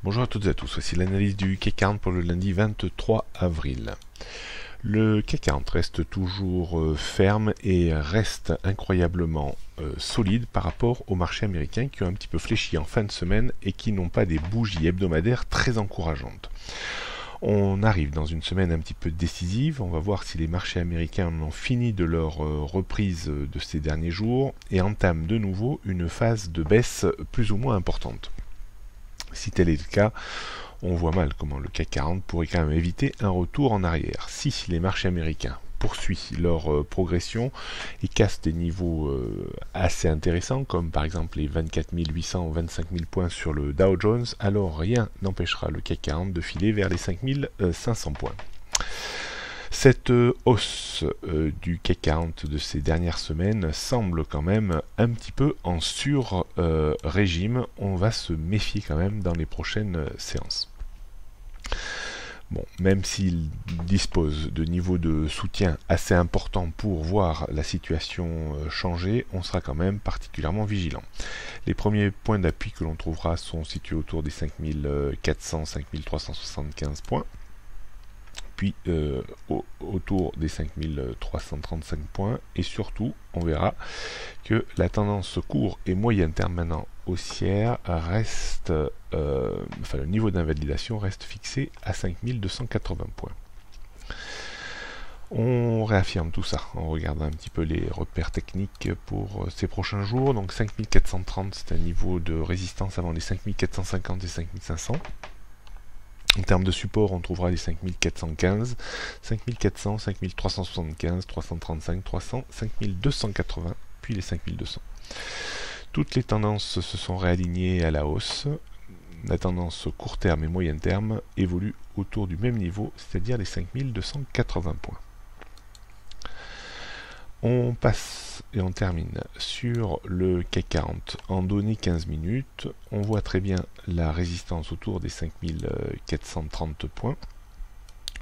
Bonjour à toutes et à tous, voici l'analyse du CAC 40 pour le lundi 23 avril. Le CAC 40 reste toujours ferme et reste incroyablement solide par rapport aux marchés américains qui ont un petit peu fléchi en fin de semaine et qui n'ont pas des bougies hebdomadaires très encourageantes. On arrive dans une semaine un petit peu décisive, on va voir si les marchés américains ont fini de leur reprise de ces derniers jours et entament de nouveau une phase de baisse plus ou moins importante. Si tel est le cas, on voit mal comment le CAC 40 pourrait quand même éviter un retour en arrière. Si les marchés américains poursuivent leur progression et cassent des niveaux assez intéressants, comme par exemple les 24 800 ou 25 000 points sur le Dow Jones, alors rien n'empêchera le CAC 40 de filer vers les 5 500 points. Cette hausse du CAC 40 de ces dernières semaines semble quand même un petit peu en sur-régime. On va se méfier quand même dans les prochaines séances. Bon, même s'il dispose de niveaux de soutien assez importants pour voir la situation changer, on sera quand même particulièrement vigilant. Les premiers points d'appui que l'on trouvera sont situés autour des 5400-5375 points. Puis autour des 5335 points, et surtout on verra que la tendance court et moyen terme maintenant haussière reste, le niveau d'invalidation reste fixé à 5280 points. On réaffirme tout ça en regardant un petit peu les repères techniques pour ces prochains jours. Donc 5430 c'est un niveau de résistance avant les 5450 et 5500. En termes de support, on trouvera les 5415, 5400, 5375, 335, 300, 5280, puis les 5200. Toutes les tendances se sont réalignées à la hausse. La tendance court terme et moyen terme évolue autour du même niveau, c'est-à-dire les 5280 points. On passe et on termine sur le CAC 40 en données 15 minutes. On voit très bien la résistance autour des 5430 points.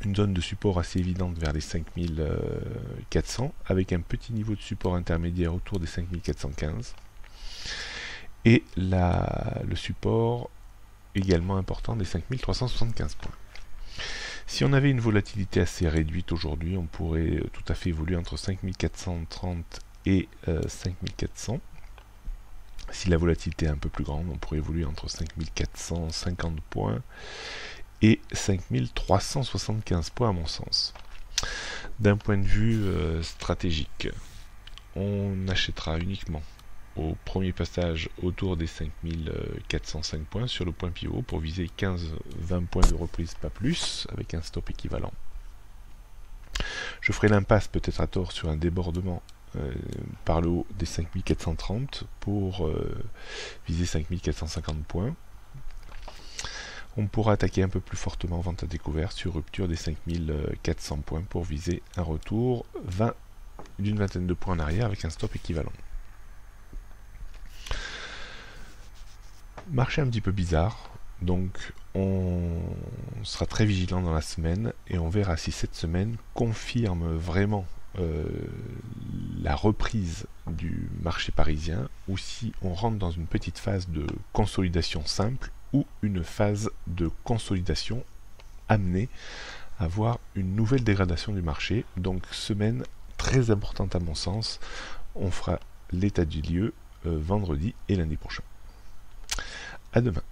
Une zone de support assez évidente vers les 5400 avec un petit niveau de support intermédiaire autour des 5415. Et le support également important des 5375 points. Si on avait une volatilité assez réduite aujourd'hui, on pourrait tout à fait évoluer entre 5430 et 5400. Si la volatilité est un peu plus grande, on pourrait évoluer entre 5450 points et 5375 points à mon sens. D'un point de vue stratégique, on achètera uniquement au premier passage autour des 5405 points sur le point pivot pour viser 15-20 points de reprise, pas plus, avec un stop équivalent. Je ferai l'impasse peut-être à tort sur un débordement par le haut des 5430 pour viser 5450 points. On pourra attaquer un peu plus fortement vente à découvert sur rupture des 5400 points pour viser un retour d'une vingtaine de points en arrière avec un stop équivalent. Marché un petit peu bizarre, donc on sera très vigilant dans la semaine et on verra si cette semaine confirme vraiment la reprise du marché parisien ou si on rentre dans une petite phase de consolidation simple ou une phase de consolidation amenée à voir une nouvelle dégradation du marché. Donc semaine très importante à mon sens, on fera l'état du lieu vendredi et lundi prochain. À demain.